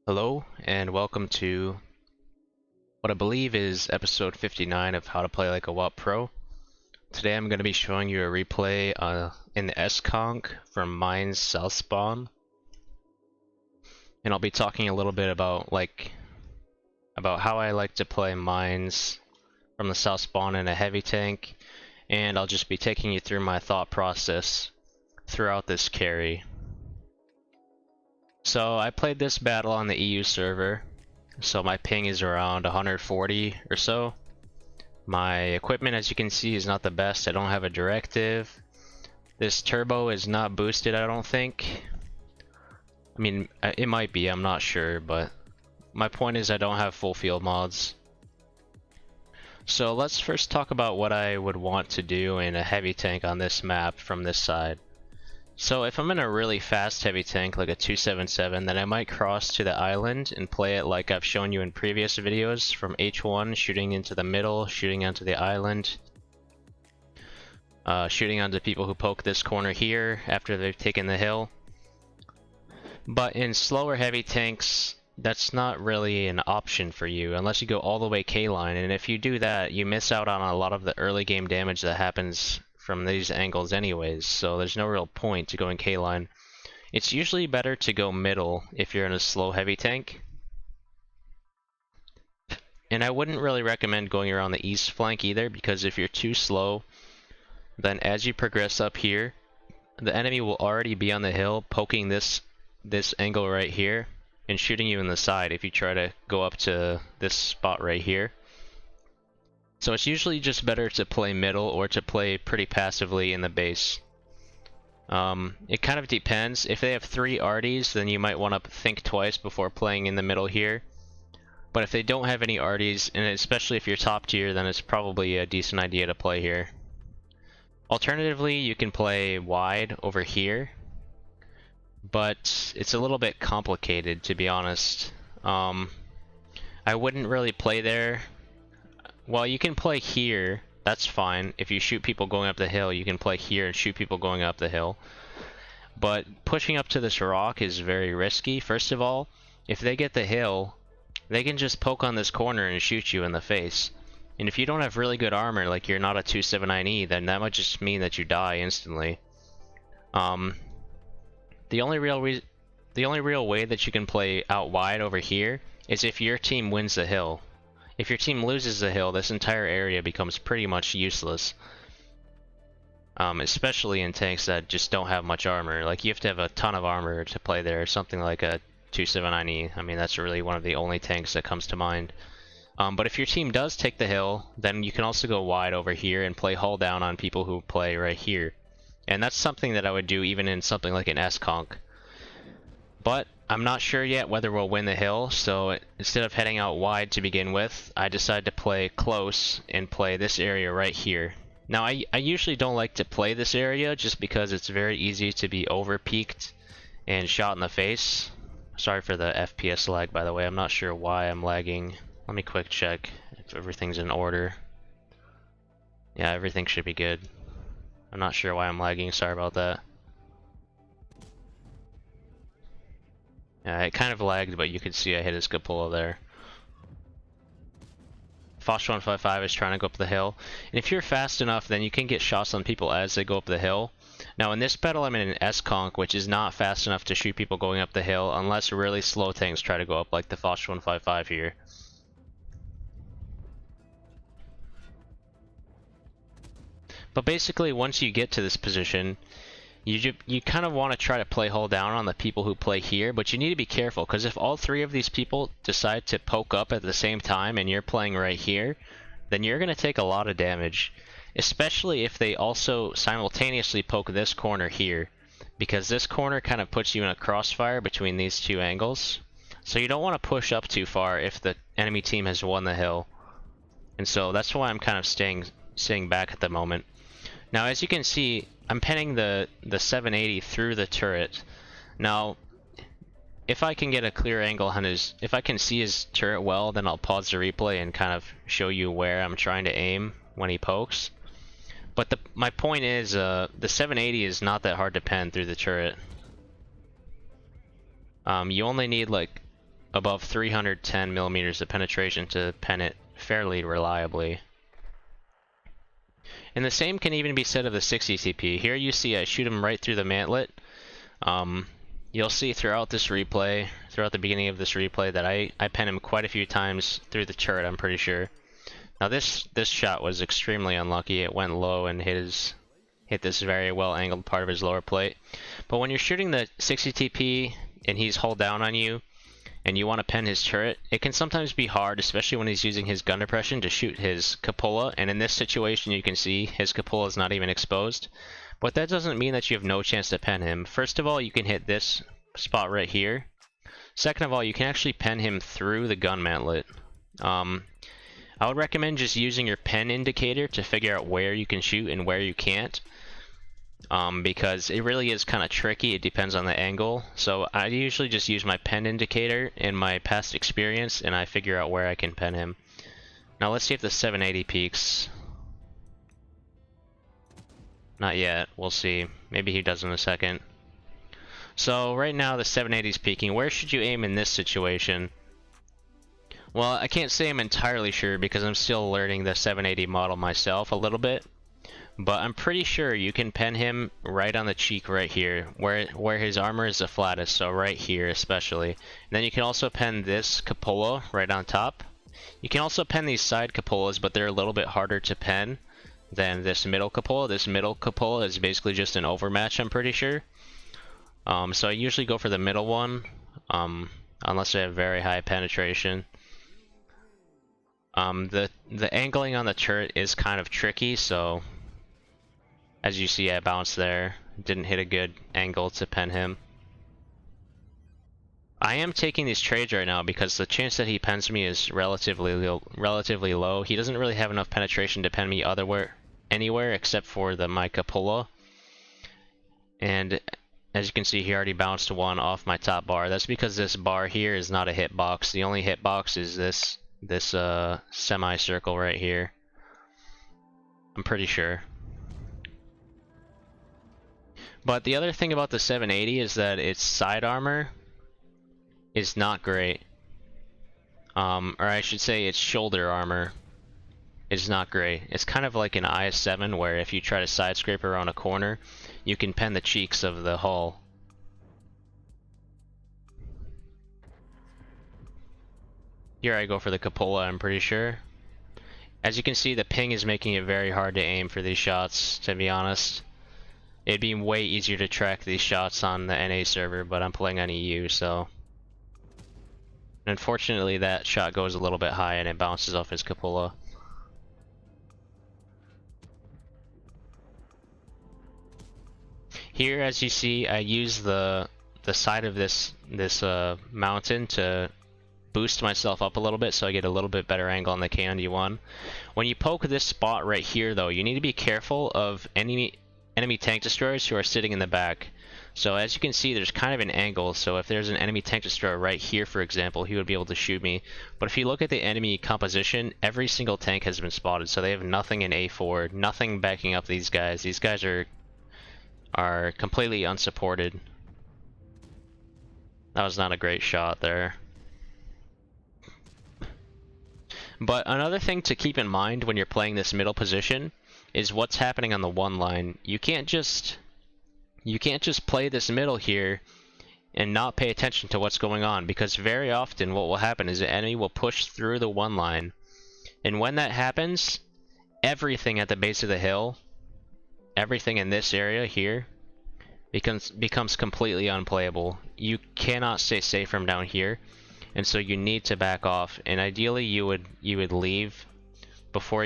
Hello, and welcome to what I believe is episode 59 of How to Play Like a WoW Pro. Today I'm going to be showing you a replay in the S-Conq from Mines South Spawn. And I'll be talking a little bit about how I like to play Mines from the South Spawn in a heavy tank, and I'll just be taking you through my thought process throughout this carry. So I played this battle on the EU server. So my ping is around 140 or so. My equipment, as you can see, is not the best. I don't have a directive. This turbo is not boosted, I don't think. I mean, it might be, I'm not sure, but my point is I don't have full field mods. So let's first talk about what I would want to do in a heavy tank on this map from this side. So if I'm in a really fast heavy tank like a 277, then I might cross to the island and play it like I've shown you in previous videos, from H1, shooting into the middle, shooting onto the island, shooting onto people who poke this corner here after they've taken the hill. But in slower heavy tanks, that's not really an option for you unless you go all the way K-line, and if you do that, you miss out on a lot of the early game damage that happens from these angles anyways, so there's no real point to going K-line. It's usually better to go middle if you're in a slow heavy tank. And I wouldn't really recommend going around the east flank either, because if you're too slow, then as you progress up here, the enemy will already be on the hill poking this angle right here and shooting you in the side if you try to go up to this spot right here. So it's usually just better to play middle or to play pretty passively in the base. It kind of depends. If they have 3 arties, then you might want to think twice before playing in the middle here. But if they don't have any arties, and especially if you're top tier, then it's probably a decent idea to play here. Alternatively, you can play wide over here, but it's a little bit complicated, to be honest. I wouldn't really play there. Well, you can play here, that's fine. If you shoot people going up the hill, you can play here and shoot people going up the hill. But pushing up to this rock is very risky. First of all, if they get the hill, they can just poke on this corner and shoot you in the face. And if you don't have really good armor, like you're not a 279E, then that might just mean that you die instantly. The only real way that you can play out wide over here is if your team wins the hill. If your team loses the hill, this entire area becomes pretty much useless. Especially in tanks that just don't have much armor. Like, you have to have a ton of armor to play there, something like a 279E. I mean, that's really one of the only tanks that comes to mind. But if your team does take the hill, then you can also go wide over here and play hull down on people who play right here. And that's something that I would do even in something like an S-Conq. But I'm not sure yet whether we'll win the hill, so instead of heading out wide to begin with, I decided to play close and play this area right here. Now, I usually don't like to play this area just because it's very easy to be over-peaked and shot in the face. Sorry for the FPS lag, by the way. I'm not sure why I'm lagging. Let me quick check if everything's in order. Yeah, everything should be good. I'm not sure why I'm lagging. Sorry about that. Yeah, it kind of lagged, but you could see I hit his cupola there. Fosh 155 is trying to go up the hill. And if you're fast enough, then you can get shots on people as they go up the hill. Now in this battle I'm in an S-Conq, which is not fast enough to shoot people going up the hill, unless really slow tanks try to go up, like the Fosh 155 here. But basically, once you get to this position, you kind of want to try to play hull down on the people who play here, but you need to be careful, because if all 3 of these people decide to poke up at the same time and you're playing right here, then you're going to take a lot of damage, especially if they also simultaneously poke this corner here, because this corner kind of puts you in a crossfire between these 2 angles. So you don't want to push up too far if the enemy team has won the hill. And so that's why I'm kind of staying back at the moment. Now, as you can see, I'm penning the 780 through the turret. Now, if I can get a clear angle on if I can see his turret well, then I'll pause the replay and kind of show you where I'm trying to aim when he pokes. But my point is, the 780 is not that hard to pen through the turret. You only need like above 310 millimeters of penetration to pen it fairly reliably. And the same can even be said of the 60 CP. Here you see I shoot him right through the mantlet. You'll see throughout this replay, throughout the beginning of this replay, that I pen him quite a few times through the turret, I'm pretty sure. Now this shot was extremely unlucky. It went low and hit this very well angled part of his lower plate. But when you're shooting the 60 TP and he's hull down on you and you want to pen his turret, it can sometimes be hard, especially when he's using his gun depression to shoot his cupola. And in this situation you can see his cupola is not even exposed. But that doesn't mean that you have no chance to pen him. First of all, you can hit this spot right here. Second of all, you can actually pen him through the gun mantlet. I would recommend just using your pen indicator to figure out where you can shoot and where you can't. Because it really is kind of tricky. It depends on the angle. So I usually just use my pen indicator in my past experience and I figure out where I can pen him. Now let's see if the 780 peaks. Not yet. We'll see. Maybe he does in a second. So right now the 780 is peaking. Where should you aim in this situation? Well, I can't say I'm entirely sure because I'm still learning the 780 model myself a little bit. But I'm pretty sure you can pen him right on the cheek right here, where his armor is the flattest, so right here especially. And then you can also pen this cupola right on top. You can also pen these side cupolas, but they're a little bit harder to pen than this middle cupola. This middle cupola is basically just an overmatch, I'm pretty sure. So I usually go for the middle one, unless I have very high penetration. The angling on the turret is kind of tricky, so as you see I bounced there. Didn't hit a good angle to pen him. I am taking these trades right now because the chance that he pens me is relatively low. He doesn't really have enough penetration to pen me anywhere except for my cupola. And as you can see, he already bounced one off my top bar. That's because this bar here is not a hitbox. The only hitbox is this semicircle right here. I'm pretty sure. But the other thing about the 780 is that its side armor is not great. Or I should say its shoulder armor is not great. It's kind of like an IS-7 where if you try to side scrape around a corner, you can pen the cheeks of the hull. Here I go for the cupola, I'm pretty sure. As you can see, the ping is making it very hard to aim for these shots, to be honest. It'd be way easier to track these shots on the NA server, but I'm playing on EU, so... Unfortunately, that shot goes a little bit high and it bounces off his cupola. Here, as you see, I use the side of this mountain to boost myself up a little bit so I get a little bit better angle on the K91. When you poke this spot right here, though, you need to be careful of enemy tank destroyers who are sitting in the back. So as you can see, there's kind of an angle, so if there's an enemy tank destroyer right here, for example, he would be able to shoot me. But if you look at the enemy composition, every single tank has been spotted, so they have nothing in A4, nothing backing up these guys. These guys are completely unsupported. That was not a great shot there. But another thing to keep in mind when you're playing this middle position is what's happening on the one line. You can't just play this middle here and not pay attention to what's going on, because very often what will happen is the enemy will push through the one line, and when that happens, everything at the base of the hill, everything in this area here becomes completely unplayable. You cannot stay safe from down here, and so you need to back off, and ideally you would leave before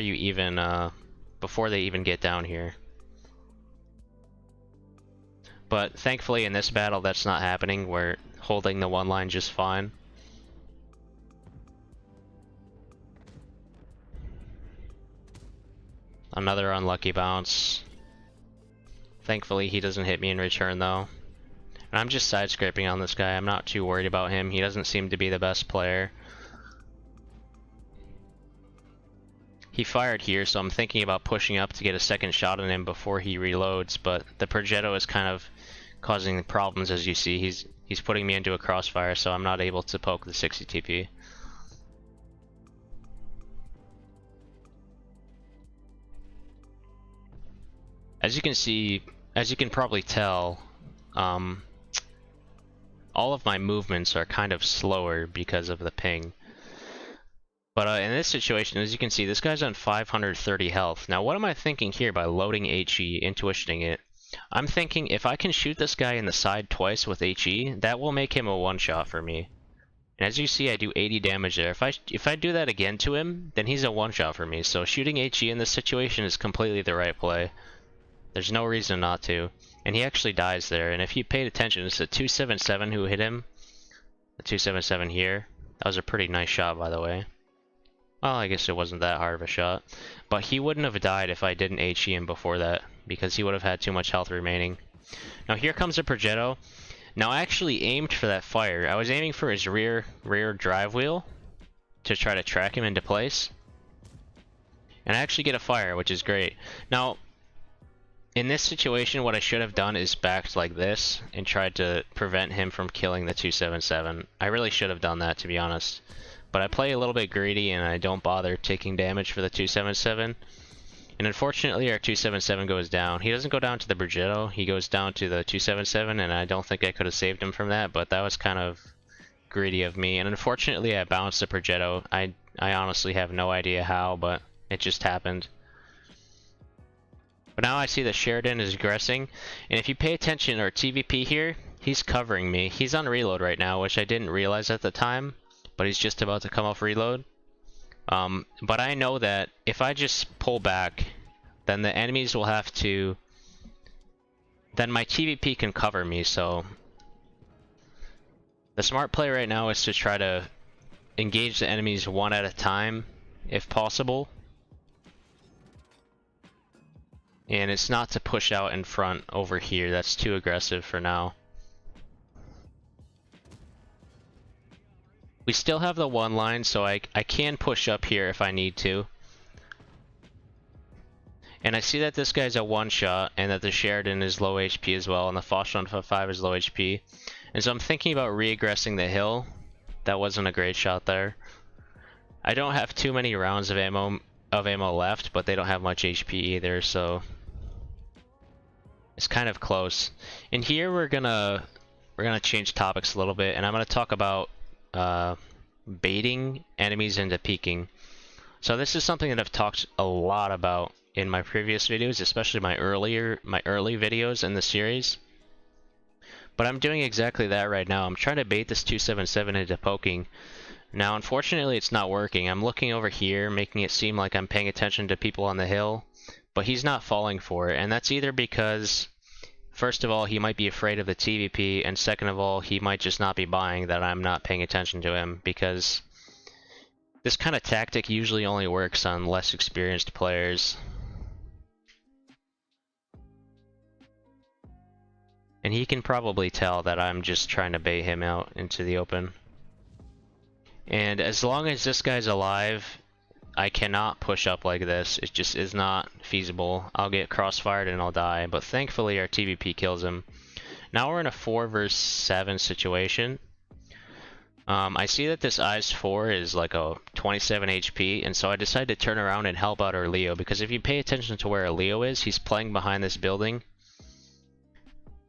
they even get down here. But thankfully in this battle that's not happening. We're holding the one line just fine. Another unlucky bounce. Thankfully he doesn't hit me in return though. And I'm just side scraping on this guy. I'm not too worried about him. He doesn't seem to be the best player. He fired here, so I'm thinking about pushing up to get a second shot on him before he reloads, but the Progetto is kind of causing problems. As you see, he's putting me into a crossfire, so I'm not able to poke the 60 TP. As you can see, as you can probably tell, all of my movements are kind of slower because of the ping. But in this situation, as you can see, this guy's on 530 health. Now, what am I thinking here by loading HE, intuitioning it? I'm thinking if I can shoot this guy in the side twice with HE, that will make him a one-shot for me. And as you see, I do 80 damage there. If I do that again to him, then he's a one-shot for me. So shooting HE in this situation is completely the right play. There's no reason not to. And he actually dies there. And if you paid attention, it's a 277 who hit him. The 277 here. That was a pretty nice shot, by the way. Well, I guess it wasn't that hard of a shot. But he wouldn't have died if I didn't HE him before that, because he would have had too much health remaining. Now here comes a Progetto. Now I actually aimed for that fire. I was aiming for his rear drive wheel to try to track him into place. And I actually get a fire, which is great. Now, in this situation, what I should have done is backed like this and tried to prevent him from killing the 277. I really should have done that, to be honest. But I play a little bit greedy and I don't bother taking damage for the 277. And unfortunately our 277 goes down. He doesn't go down to the Progetto, he goes down to the 277, and I don't think I could have saved him from that, but that was kind of greedy of me. And unfortunately I bounced the Progetto. I honestly have no idea how, but it just happened. But now I see that Sheridan is aggressing, and if you pay attention, our TVP here, he's covering me. He's on reload right now, which I didn't realize at the time, but he's just about to come off reload. But I know that if I just pull back, then the enemies will have to... Then my TVP can cover me, so... The smart play right now is to try to engage the enemies one at a time, if possible. And it's not to push out in front over here, that's too aggressive for now. We still have the one line, so I can push up here if I need to. And I see that this guy's a one-shot, and that the Sheridan is low HP as well, and the Foch 155 is low HP. And so I'm thinking about re-aggressing the hill. That wasn't a great shot there. I don't have too many rounds of ammo left, but they don't have much HP either, so... It's kind of close. And here we're gonna change topics a little bit, and I'm gonna talk about baiting enemies into peeking. So this is something that I've talked a lot about in my previous videos, especially my early videos in the series. But I'm doing exactly that right now. I'm trying to bait this 277 into poking. Now unfortunately it's not working. I'm looking over here, making it seem like I'm paying attention to people on the hill, but he's not falling for it, and that's either because first of all, he might be afraid of the TVP, and second of all, he might just not be buying that I'm not paying attention to him, because this kind of tactic usually only works on less experienced players. And he can probably tell that I'm just trying to bait him out into the open. And as long as this guy's alive, I cannot push up like this. It just is not feasible. I'll get crossfired and I'll die, but thankfully our TVP kills him. Now we're in a 4 versus 7 situation. I see that this Eyes 4 is like a 27 HP, and so I decided to turn around and help out our Leo, because if you pay attention to where our Leo is, he's playing behind this building.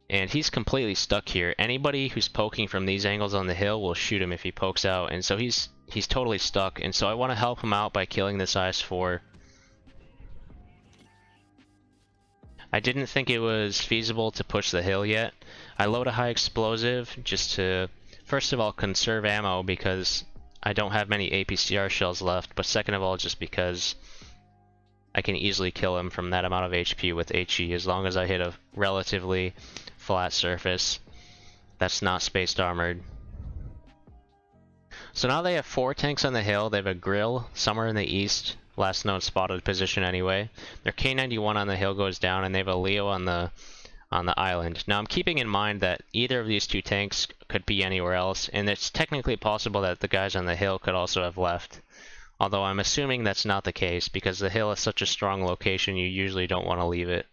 And he's completely stuck here. Anybody who's poking from these angles on the hill will shoot him if he pokes out, and so he's totally stuck, and so I want to help him out by killing this IS-4. I didn't think it was feasible to push the hill yet. I load a high explosive just to, first of all, conserve ammo because I don't have many APCR shells left, but second of all, just because I can easily kill him from that amount of HP with HE as long as I hit a relatively flat surface that's not spaced armored. So now they have 4 tanks on the hill. They have a grill somewhere in the east, last known spotted position anyway. Their K91 on the hill goes down, and they have a Leo on the island. Now I'm keeping in mind that either of these 2 tanks could be anywhere else, and it's technically possible that the guys on the hill could also have left. Although I'm assuming that's not the case, because the hill is such a strong location you usually don't want to leave it.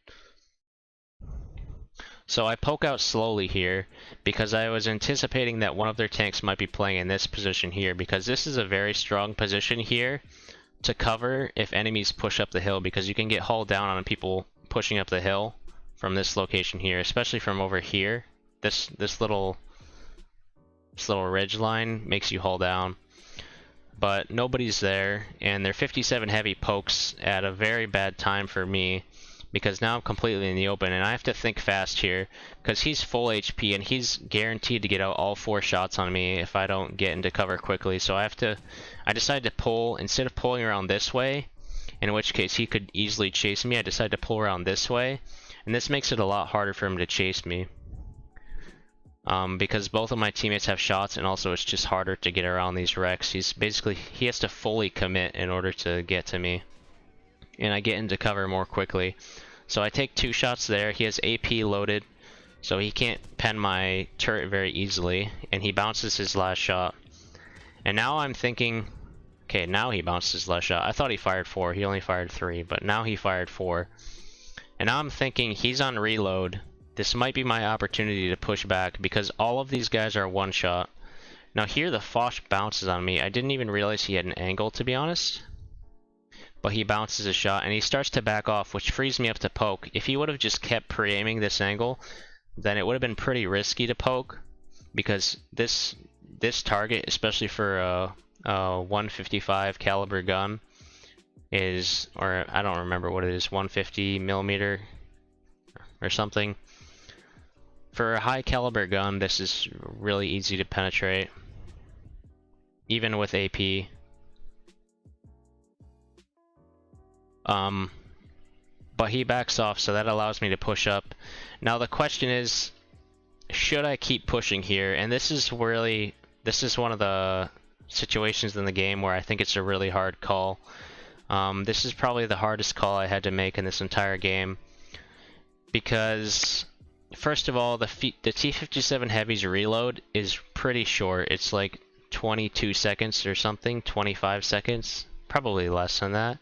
So I poke out slowly here because I was anticipating that one of their tanks might be playing in this position here, because this is a very strong position here to cover if enemies push up the hill, because you can get hauled down on people pushing up the hill from this location here, especially from over here. This little ridge line makes you haul down. But nobody's there, and their 57 heavy pokes at a very bad time for me, because now I'm completely in the open and I have to think fast here because he's full HP and he's guaranteed to get out all 4 shots on me if I don't get into cover quickly. So I decided to pull, instead of pulling around this way, in which case he could easily chase me, I decided to pull around this way, and this makes it a lot harder for him to chase me. Because both of my teammates have shots, and also it's just harder to get around these wrecks. He has to fully commit in order to get to me. And I get into cover more quickly. So I take 2 shots there. He has AP loaded, so he can't pen my turret very easily, and he bounces his last shot. And now I'm thinking, okay, now he bounced his last shot. I thought he fired 4, he only fired 3, but now he fired 4. And now I'm thinking he's on reload. This might be my opportunity to push back because all of these guys are 1 shot. Now here the Foch bounces on me. I didn't even realize he had an angle, to be honest. But he bounces a shot and he starts to back off, which frees me up to poke. If he would have just kept pre-aiming this angle, then it would have been pretty risky to poke, because this target, especially for a 155 caliber gun, is, or I don't remember what it is, 150 millimeter or something. For a high caliber gun, this is really easy to penetrate, even with AP. But he backs off, so that allows me to push up. Now the question is, should I keep pushing here? And this is one of the situations in the game where I think it's a really hard call. This is probably the hardest call I had to make in this entire game, because first of all, the T57 Heavy's reload is pretty short. It's like 22 seconds or something, 25 seconds, probably less than that.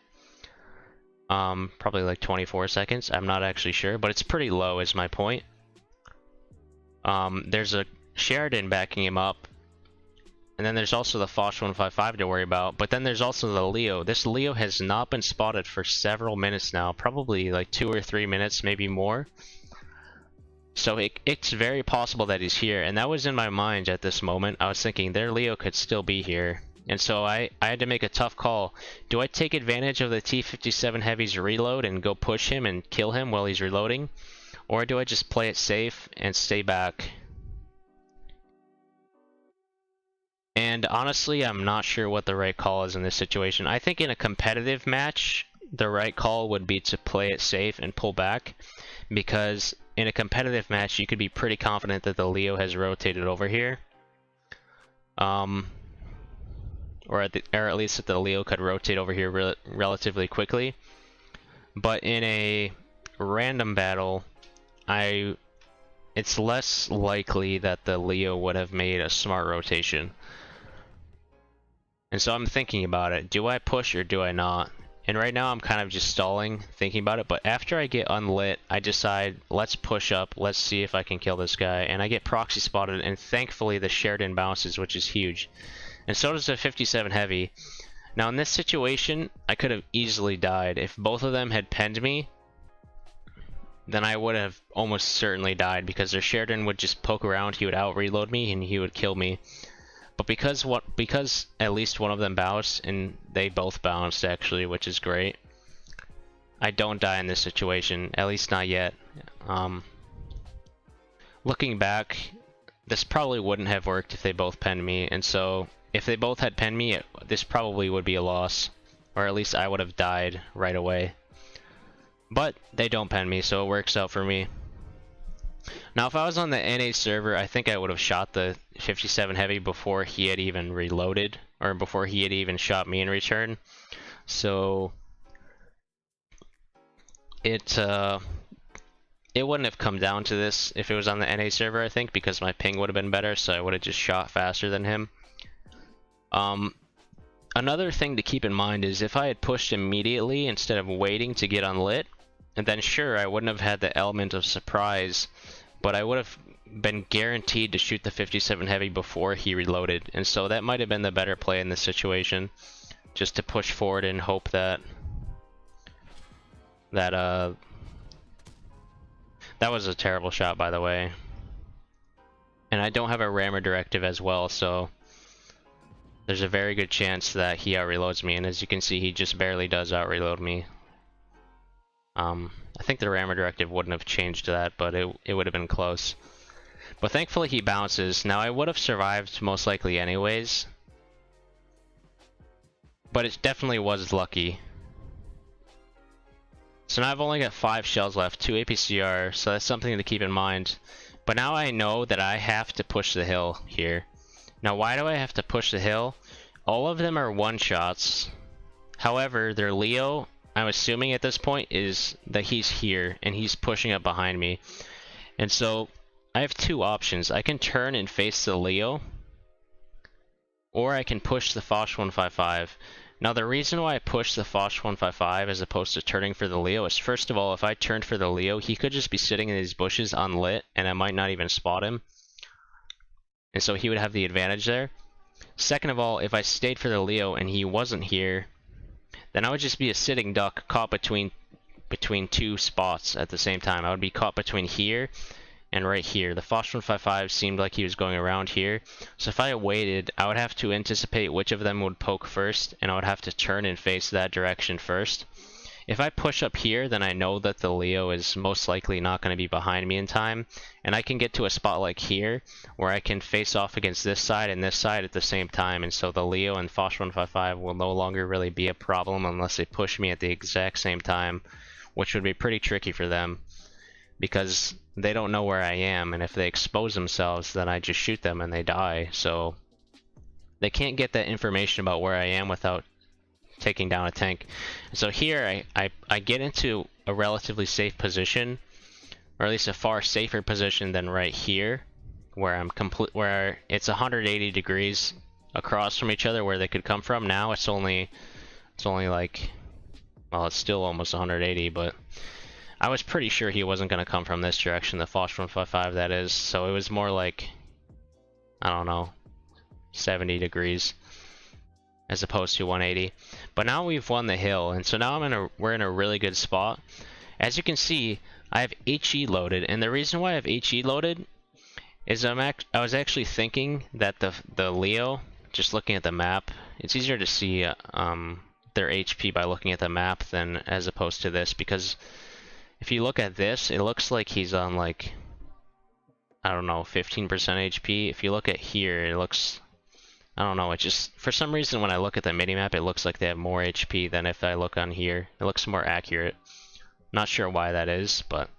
Probably like 24 seconds, I'm not actually sure, but it's pretty low is my point. There's a Sheridan backing him up, and then there's also the Foch 155 to worry about, but then there's also the Leo. This Leo has not been spotted for several minutes now, probably like 2 or 3 minutes, maybe more. So it's very possible that he's here, and that was in my mind at this moment. I was thinking their Leo could still be here. And so I had to make a tough call. Do I take advantage of the T57 Heavy's reload and go push him and kill him while he's reloading? Or do I just play it safe and stay back? And honestly, I'm not sure what the right call is in this situation. I think in a competitive match, the right call would be to play it safe and pull back. Because in a competitive match, you could be pretty confident that the Leo has rotated over here. Or at least that the Leo could rotate over here relatively quickly. But in a random battle, it's less likely that the Leo would have made a smart rotation. And so I'm thinking about it. Do I push or do I not? And right now I'm kind of just stalling, thinking about it. But after I get unlit, I decide, let's push up. Let's see if I can kill this guy. And I get proxy spotted, and thankfully the Sheridan bounces, which is huge. And so does the 57 Heavy. Now in this situation, I could have easily died. If both of them had penned me, then I would have almost certainly died, because their Sheridan would just poke around, he would out-reload me, and he would kill me. But because at least one of them bounced, and they both bounced actually, which is great, I don't die in this situation, at least not yet. Looking back, this probably wouldn't have worked if they both penned me, and so if they both had penned me, this probably would be a loss, or at least I would have died right away. But they don't pen me, so it works out for me. Now if I was on the NA server, I think I would have shot the 57 Heavy before he had even reloaded, or before he had even shot me in return. So it wouldn't have come down to this if it was on the NA server, I think, because my ping would have been better, so I would have just shot faster than him. Another thing to keep in mind is if I had pushed immediately instead of waiting to get unlit, and then sure, I wouldn't have had the element of surprise but I would have been guaranteed to shoot the 57 heavy before he reloaded, and so that might have been the better play in this situation, just to push forward and hope that that was a terrible shot, by the way. And I don't have a rammer directive as well, so there's a very good chance that he out-reloads me, and as you can see, he just barely does out-reload me. I think the rammer directive wouldn't have changed that, but it would have been close. But thankfully he bounces. Now I would have survived most likely anyways, but it definitely was lucky. So now I've only got 5 shells left, 2 APCR, so that's something to keep in mind. But now I know that I have to push the hill here. Now why do I have to push the hill? All of them are one-shots. However, their Leo, I'm assuming at this point, is that he's here and he's pushing up behind me. And so I have 2 options. I can turn and face the Leo, or I can push the Foch 155. Now the reason why I push the Foch 155 as opposed to turning for the Leo is, first of all, if I turned for the Leo, he could just be sitting in these bushes unlit and I might not even spot him. And so he would have the advantage there. Second of all, if I stayed for the Leo and he wasn't here, then I would just be a sitting duck caught between 2 spots at the same time. I would be caught between here and right here. The Foch 155 seemed like he was going around here. So if I waited, I would have to anticipate which of them would poke first, and I would have to turn and face that direction first. If I push up here, then I know that the Leo is most likely not going to be behind me in time, and I can get to a spot like here where I can face off against this side and this side at the same time, and so the Leo and Foch 155 will no longer really be a problem unless they push me at the exact same time, which would be pretty tricky for them because they don't know where I am, and if they expose themselves, then I just shoot them and they die. So they can't get that information about where I am without taking down a tank. So here I get into a relatively safe position, or at least a far safer position than right here, where where it's 180 degrees across from each other where they could come from. Now it's only like, well, it's still almost 180, but I was pretty sure he wasn't going to come from this direction, the Foch 155 that is, so it was more like, I don't know, 70 degrees as opposed to 180. But now we've won the hill, and so now we're in a really good spot. As you can see, I have HE loaded, and the reason why I have HE loaded is I was actually thinking that the Leo, just looking at the map, it's easier to see their HP by looking at the map than as opposed to this, because if you look at this, it looks like he's on like, I don't know, 15% HP. If you look at here, it looks, I don't know, it just, for some reason when I look at the minimap, it looks like they have more HP than if I look on here. It looks more accurate. Not sure why that is, but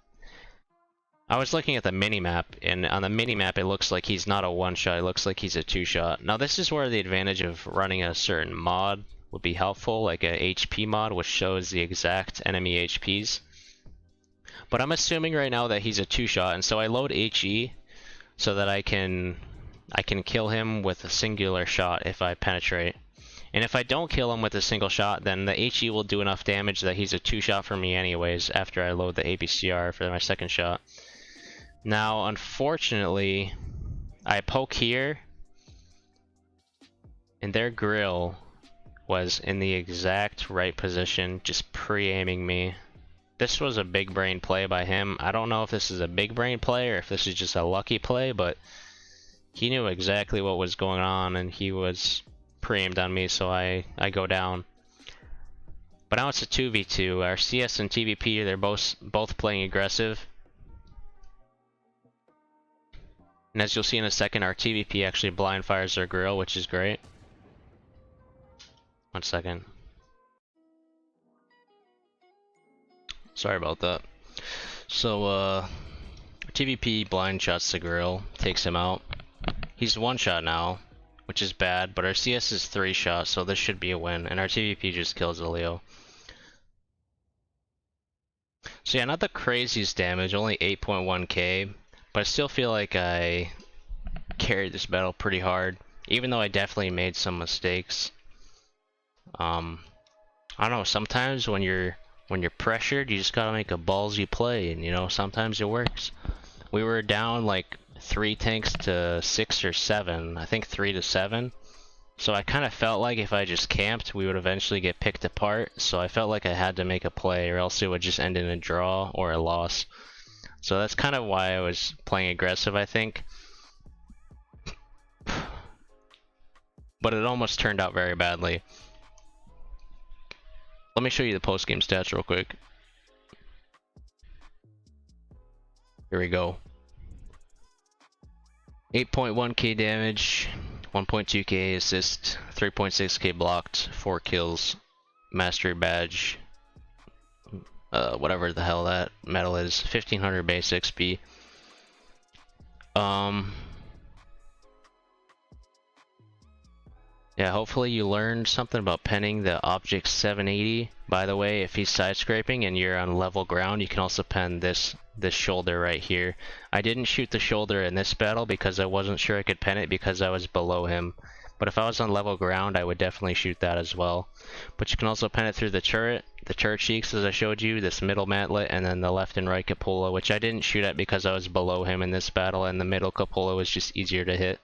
I was looking at the minimap, and on the minimap it looks like he's not a one-shot, it looks like he's a two-shot. Now this is where the advantage of running a certain mod would be helpful, like a HP mod, which shows the exact enemy HPs. But I'm assuming right now that he's a two-shot, and so I load HE so that I can kill him with a singular shot if I penetrate. And if I don't kill him with a single shot, then the HE will do enough damage that he's a two-shot for me anyways after I load the APCR for my second shot. Now, unfortunately, I poke here, and their grill was in the exact right position, just pre-aiming me. This was a big brain play by him. I don't know if this is a big brain play or if this is just a lucky play, but he knew exactly what was going on and he was pre-aimed on me, so I go down. But now it's a 2v2. Our CS and TVP, they're both playing aggressive. And as you'll see in a second, our TVP actually blind fires their grill, which is great. 1 second. Sorry about that. So, TVP blind shots the grill, takes him out. He's one shot now, which is bad, but our CS is 3 shots, so this should be a win, and our TVP just kills the Leo. So yeah, not the craziest damage, only 8.1k, but I still feel like I carried this battle pretty hard, even though I definitely made some mistakes. I don't know, sometimes when you're pressured, you just gotta make a ballsy play, and you know, sometimes it works. we were down like 3 tanks to 6 or 7. I think 3 to 7. So I kind of felt like if I just camped, we would eventually get picked apart. So I felt like I had to make a play, or else it would just end in a draw or a loss. So that's kind of why I was playing aggressive, I think. But it almost turned out very badly. Let me show you the post-game stats real quick. Here we go. 8.1k damage, 1.2k assist, 3.6k blocked, 4 kills, mastery badge, whatever the hell that medal is, 1500 base XP. Yeah, hopefully you learned something about penning the object 780. By the way, if he's side scraping and you're on level ground, you can also pen this shoulder right here. I didn't shoot the shoulder in this battle because I wasn't sure I could pen it because I was below him. But if I was on level ground, I would definitely shoot that as well. But you can also pen it through the turret cheeks as I showed you, this middle mantlet, and then the left and right cupola, which I didn't shoot at because I was below him in this battle, and the middle cupola was just easier to hit.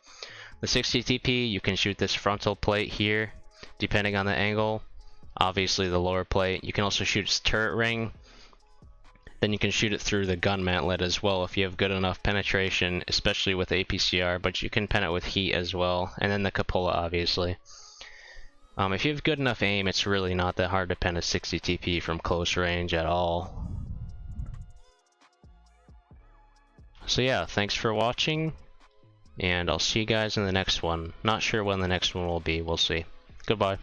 The 60 TP, you can shoot this frontal plate here, depending on the angle. Obviously the lower plate. You can also shoot its turret ring. Then you can shoot it through the gun mantlet as well if you have good enough penetration, especially with APCR, but you can pen it with heat as well. And then the cupola, obviously. If you have good enough aim, it's really not that hard to pen a 60 TP from close range at all. So yeah, thanks for watching. And I'll see you guys in the next one. Not sure when the next one will be, we'll see. Goodbye.